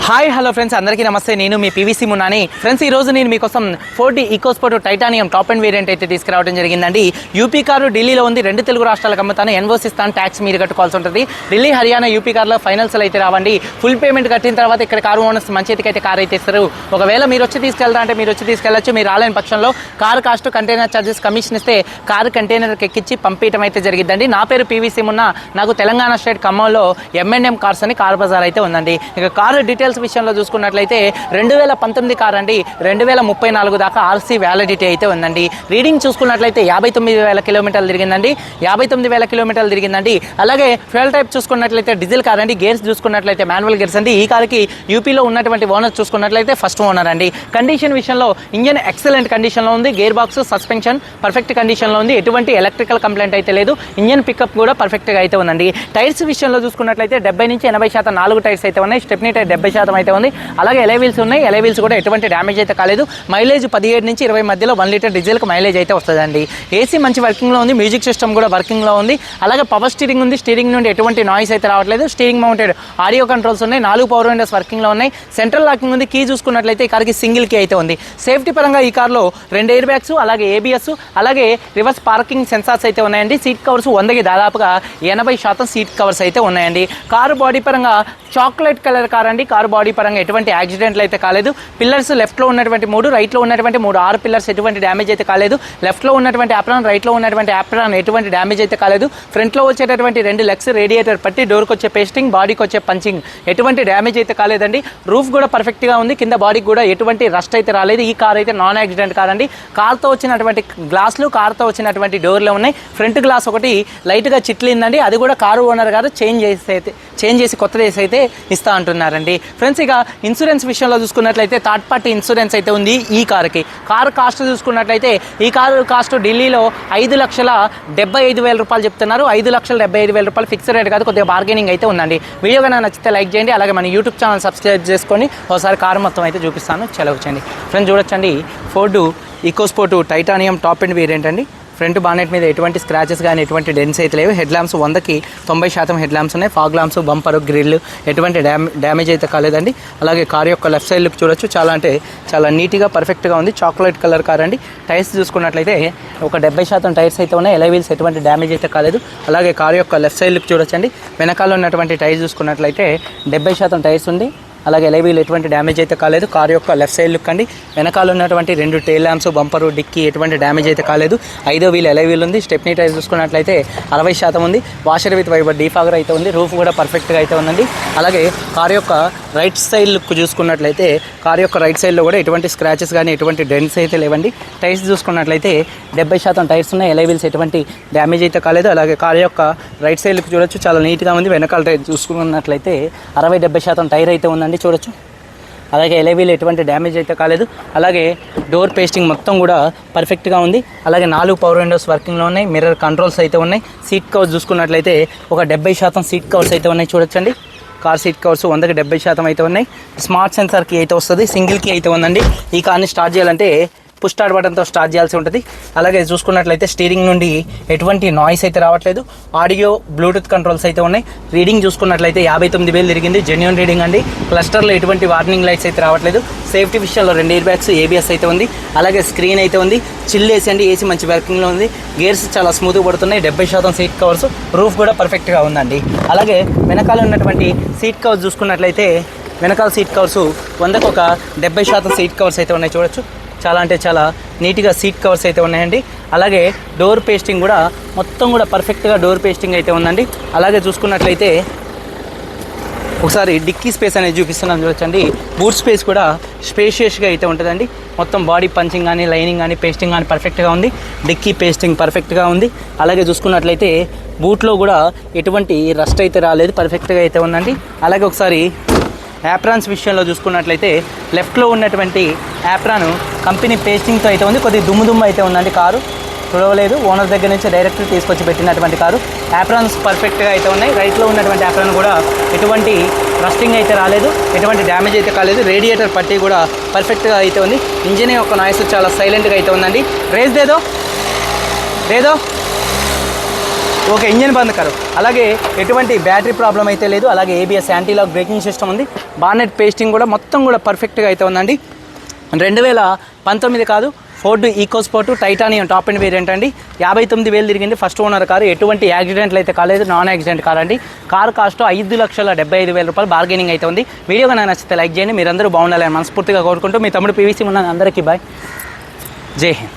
Hi hello friends, అందరికీ నమస్తే. నేను మీ పీవీసీ మున్నాని. ఫ్రెండ్స్, ఈ రోజు నేను మీకోసం Ford EcoSport titanium top and variant అయితే తీసుకురావడం జరిగిందండి. యూపీ కారు ఢిల్లీలో ఉంది. రెండు తెలుగు రాష్ట్రాలకు అమ్ముతాను. ఎన్ఓసి ఇస్తాను, ట్యాక్స్ మీరు కట్టుకోవాల్సి ఉంటుంది. ఢిల్లీ, హర్యానా, యూపీ కార్లో ఫైనల్స్లో అయితే రావండి. ఫుల్ పేమెంట్ కట్టిన తర్వాత ఇక్కడ కారు ఓనర్స్ మంచి అయితే కార్ అయితే ఇస్తారు. ఒకవేళ మీరు వచ్చి తీసుకెళ్తా అంటే మీరు వచ్చి తీసుకెళ్ళచ్చు. మీరు రాలేని పక్షంలో car cost, container charges, commission ఇస్తే కారు కంటైనర్కి ఎక్కించి పంపించడం అయితే జరిగిందండి. నా పేరు పీవీసీ మున్నా. నాకు తెలంగాణ స్టేట్ ఖమ్మంలో M&M కార్స్ అని కార్ బజార్ అయితే ఉందండి. ఇక కారు డీటెయిల్స్ విషయంలో చూసుకున్నట్లయితే 2019 కార్ అండి. 2034 దాకా ఆర్సీ వ్యాలిడిటీ అయితే ఉందండి. రీడింగ్ చూసుకున్నట్లయితే 59,000 కిలోమీటర్లు తిరిగిందండి. 59,000 కిలోమీటర్లు తిరిగిందండి. అలాగే ఫ్యూయల్ టైప్ చూసుకున్నట్లయితే డీజిల్ కార్ అండి. గేర్స్ చూసుకున్నట్లయితే మాన్యువల్ గేర్స్ అండి. ఈ కార్కి యూపీలో ఉన్నటువంటి ఓనర్ చూసుకున్నట్లయితే ఫస్ట్ ఓనర్ అండి. కండిషన్ విషయంలో ఇంజన్ ఎక్సలెంట్ కండిషన్లో ఉంది. గేర్ బాక్స్, సస్పెన్షన్ పర్ఫెక్ట్ కండిషన్లో ఉంది. ఎటువంటి ఎలక్ట్రికల్ కంప్లైంట్ అయితే లేదు. ఇంజన్ పికప్ కూడా పర్ఫెక్ట్గా అయితే ఉందండి. టైర్స్ విషయంలో చూసుకున్నట్లయితే 70 నుంచి 80% 4 టైర్స్ అయితే ఉన్నాయి. స్టెప్నీ టైర్ 70% అయితే ఉంది. అలాగే ఎలై వీల్స్ ఉన్నాయి. ఎలై వీల్స్ కూడా ఎటువంటి డ్యామేజ్ అయితే కాలేదు. మైలేజ్ 17 నుంచి 20 మధ్యలో 1 లీటర్ డీజిల్కి మైలేజ్ అయితే వస్తుందండి. ఏసీ మంచి వర్కింగ్లో ఉంది. మ్యూజిక్ సిస్టమ్ కూడా వర్కింగ్లో ఉంది. అలాగే పవర్ స్టీరింగ్ ఉంది. స్టీరింగ్ నుండి ఎటువంటి నాయిస్ అయితే రావట్లేదు. స్టీరింగ్ మౌంటెడ్ ఆడియో కంట్రోల్స్ ఉన్నాయి. 4 పవర్ విండోస్ వర్కింగ్లో ఉన్నాయి. సెంట్రల్ లాకింగ్ ఉంది. కీ చూసుకున్నట్లయితే ఈ కార్కి సింగిల్ కీ అయితే ఉంది. సేఫ్టీ పరంగా ఈ కార్లో 2 ఎయిర్ బ్యాగ్స్, అలాగే ABS, అలాగే రివర్స్ పార్కింగ్ సెన్సార్స్ అయితే ఉన్నాయండి. సీట్ కవర్స్ 100కి దాదాపుగా 80% సీట్ కవర్స్ అయితే ఉన్నాయండి. కారు బాడీ పరంగా చాక్లెట్ కలర్ కార్ అండి. కారు బాడీ పరంగా ఎటువంటి యాక్సిడెంట్లు అయితే కాలేదు. పిల్లర్స్ లెఫ్ట్లో ఉన్నటువంటి 3, రైట్లో ఉన్నటువంటి 3 6 పిల్లర్స్ ఎటువంటి డ్యామేజ్ అయితే కాలేదు. లెఫ్ట్లో ఉన్నటువంటి యాప్రాన్, రైట్లో ఉన్నటువంటి యాప్రాన్ ఎటువంటి డ్యామేజ్ అయితే కాలేదు. ఫ్రంట్లో వచ్చేటటువంటి 2 లెగ్స్, రేడియేటర్ పట్టి, డోర్కి వచ్చే పేస్టింగ్, బాడీకి వచ్చే పంచింగ్ ఎటువంటి డ్యామేజ్ అయితే కాలేదండి. రూఫ్ కూడా పర్ఫెక్ట్గా ఉంది. కింద బాడీకి కూడా ఎటువంటి రస్ట్ అయితే రాలేదు. ఈ కార్ అయితే నాన్ యాక్సిడెంట్ కార్ అండి. కార్తో వచ్చినటువంటి గ్లాసులు, కార్తో వచ్చినటువంటి డోర్లు ఉన్నాయి. ఫ్రంట్ గ్లాస్ ఒకటి లైట్గా చిట్లిందండి. అది కూడా కారు ఓనర్ గారు చేంజ్ చేసి కొత్త చేసి అయితే ఇస్తా అంటున్నారండి. ఫ్రెండ్స్, ఇక ఇన్సూరెన్స్ విషయంలో చూసుకున్నట్లయితే థర్డ్ పార్టీ ఇన్సూరెన్స్ అయితే ఉంది ఈ కార్కి. కారు కాస్ట్ చూసుకున్నట్లయితే ఈ కారు కాస్ట్ ఢిల్లీలో 5,75,000 రూపాయలు చెప్తున్నారు. 5,75,000 రూపాయలు ఫిక్స్డ్ రేట్ కాదు, కొద్దిగా బార్గెనింగ్ అయితే ఉందండి. వీడియో కన్నా నచ్చితే లైక్ చేయండి. అలాగే మన యూట్యూబ్ ఛానల్ సబ్స్క్రైబ్ చేసుకొని ఒకసారి కారు మొత్తం అయితే చూపిస్తాను. చెలవచ్చండి. ఫ్రెండ్స్, చూడొచ్చండి, Ford EcoSport titanium top and variant అండి. ఫ్రంట్ బానెట్ మీద ఎటువంటి స్క్రాచెస్ కానీ ఎటువంటి డెన్స్ అయితే లేవు. హెడ్ ల్యాంప్స్ 100కి 90% హెడ్ ల్యాంప్స్ ఉన్నాయి. ఫాగ్ ల్యాంప్స్, బంపర్, గ్రిల్ ఎటువంటి డ్యామేజ్ అయితే కాలేదండి. అలాగే కార్ యొక్క లెఫ్ట్ సైడ్ లుక్ చూడొచ్చు. చాలా నీట్గా పర్ఫెక్ట్గా ఉంది. చాక్లెట్ కలర్ కార్ అండి. టైర్స్ చూసుకున్నట్లయితే ఒక 70% టైర్స్ అయితే ఉన్నాయి. ఎలై వీల్స్ ఎటువంటి డ్యామేజ్ అయితే కాలేదు. అలాగే కార్ యొక్క లెఫ్ట్ సైడ్ లుక్ చూడొచ్చండి. వెనకాల ఉన్నటువంటి టైర్స్ చూసుకున్నట్లయితే 70% టైర్స్ ఉంది. అలాగే ఎలై వీల్ ఎటువంటి డ్యామేజ్ అయితే కాలేదు. కారు యొక్క లెఫ్ట్ సైడ్ లుక్ అండి. వెనకాల ఉన్నటువంటి 2 టైల్ ల్యాంప్స్, బంపరు, డిక్కీ ఎటువంటి డ్యామేజ్ అయితే కాలేదు. 5వ వీల్ ఎలై వీల్ ఉంది. స్టెప్నీ టైర్ చూసుకున్నట్లయితే 60% ఉంది. వాషర్ విత్ వైబర్ డీఫాగర్ అయితే ఉంది. రూఫ్ కూడా పర్ఫెక్ట్గా అయితే ఉందండి. అలాగే కారు యొక్క రైట్ సైడ్ లుక్ చూసుకున్నట్లయితే కారు యొక్క రైట్ సైడ్లో కూడా ఎటువంటి స్క్రాచెస్ కానీ ఎటువంటి డెంట్స్ అయితే లేవండి. టైర్స్ చూసుకున్నట్లయితే 70% టైర్స్ ఉన్నాయి. ఎలై వీల్స్ ఎటువంటి డ్యామేజ్ అయితే కాలేదు. అలాగే కారు యొక్క రైట్ సైడ్ లుక్ చూడొచ్చు, చాలా నీట్గా ఉంది. వెనకాల టైర్ చూసుకున్నట్లయితే 60-70% టైర్ అయితే ఉందండి, చూడొచ్చు. అలాగే ఎలై వీల్ ఎటువంటి డ్యామేజ్ అయితే కాలేదు. అలాగే డోర్ పేస్టింగ్ మొత్తం కూడా పర్ఫెక్ట్గా ఉంది. అలాగే 4 పవర్ విండోస్ వర్కింగ్లో ఉన్నాయి. మిర్రర్ కంట్రోల్స్ అయితే ఉన్నాయి. సీట్ కవర్స్ చూసుకున్నట్లయితే ఒక 70% సీట్ కవర్స్ అయితే ఉన్నాయి, చూడొచ్చండి. కార్ సీట్ కవర్స్ 100కి 70% అయితే ఉన్నాయి. స్మార్ట్ సెన్సార్కి అయితే వస్తుంది. సింగిల్ కీ అయితే ఉందండి. ఈ కార్ని స్టార్ట్ చేయాలంటే పుష్ స్టార్ట్ బటన్తో స్టార్ట్ చేయాల్సి ఉంటుంది. అలాగే చూసుకున్నట్లయితే స్టీరింగ్ నుండి ఎటువంటి నాయిస్ అయితే రావట్లేదు. ఆడియో, బ్లూటూత్ కంట్రోల్స్ అయితే ఉన్నాయి. రీడింగ్ చూసుకున్నట్లయితే 59,000 తిరిగింది. జెన్యూన్ రీడింగ్ అండి. క్లస్టర్లో ఎటువంటి వార్నింగ్ లైట్స్ అయితే రావట్లేదు. సేఫ్టీ విషయంలో 2 ఎయిర్ బ్యాగ్స్, ABS అయితే ఉంది. అలాగే స్క్రీన్ అయితే ఉంది. చిల్ ఏసీ అండి. ఏసీ మంచి వర్కింగ్లో ఉంది. గేర్స్ చాలా స్మూత్గా పడుతున్నాయి. 70% సీట్ కవర్స్. రూఫ్ కూడా పర్ఫెక్ట్గా ఉందండి. అలాగే వెనకాల ఉన్నటువంటి సీట్ కవర్స్ చూసుకున్నట్లయితే వెనకాల సీట్ కవర్స్ 100కి ఒక 70% సీట్ కవర్స్ అయితే ఉన్నాయి, చూడొచ్చు. చాలా నీట్గా సీట్ కవర్స్ అయితే ఉన్నాయండి. అలాగే డోర్ పేస్టింగ్ కూడా మొత్తం కూడా పర్ఫెక్ట్గా డోర్ పేస్టింగ్ అయితే ఉందండి. అలాగే చూసుకున్నట్లయితే ఒకసారి డిక్కీ స్పేస్ అనేది చూపిస్తున్నాను, చూడొచ్చండి. బూట్ స్పేస్ కూడా స్పేషియస్గా అయితే ఉంటుందండి. మొత్తం బాడీ పంచింగ్ కానీ, లైనింగ్ కానీ, పేస్టింగ్ కానీ పర్ఫెక్ట్గా ఉంది. డిక్కీ పేస్టింగ్ పర్ఫెక్ట్గా ఉంది. అలాగే చూసుకున్నట్లయితే బూట్లో కూడా ఎటువంటి రస్ట్ అయితే రాలేదు, పర్ఫెక్ట్గా అయితే ఉందండి. అలాగే ఒకసారి యాప్రాన్స్ విషయంలో చూసుకున్నట్లయితే లెఫ్ట్లో ఉన్నటువంటి యాప్రాన్ కంపెనీ పేస్టింగ్తో అయితే ఉంది. కొద్దిగా దుమ్ము అయితే ఉందండి. కారు చూడలేదు, ఓనర్ దగ్గర నుంచి డైరెక్ట్ తీసుకొచ్చి పెట్టినటువంటి కారు. యాప్రాన్స్ పర్ఫెక్ట్గా అయితే ఉన్నాయి. రైట్లో ఉన్నటువంటి యాప్రాన్ కూడా ఎటువంటి రస్టింగ్ అయితే రాలేదు, ఎటువంటి డ్యామేజ్ అయితే కాలేదు. రేడియేటర్ పట్టి కూడా పర్ఫెక్ట్గా అయితే ఉంది. ఇంజిన్ యొక్క నాయిస్ చాలా సైలెంట్గా అయితే ఉందండి. రేస్ దేదో ఓకే, ఇంజన్ బంద్ కారు. అలాగే ఎటువంటి బ్యాటరీ ప్రాబ్లం అయితే లేదు. అలాగే ABS anti lock braking system ఉంది. బానెట్ పేస్టింగ్ కూడా మొత్తం కూడా పర్ఫెక్ట్గా అయితే ఉందండి. 2019 కాదు, Ford EcoSport titanium top and variant అండి. 59,000 తిరిగింది. First owner car. ఎటువంటి యాక్సిడెంట్లు అయితే కాలేదు, నాన్ యాక్సిడెంట్ కార్ అండి. కార్ కాస్ట్ 5,75,000 రూపాయలు. బార్గెనింగ్ అయితే ఉంది. వీడియో కానీ నచ్చితే లైక్ చేయండి. మీరందరూ బాగుండాలని మనస్ఫూర్తిగా కోరుకుంటూ మీ తమ్ముడు పీవీసీ ఉన్న అందరికీ బాయ్, జై హింద్.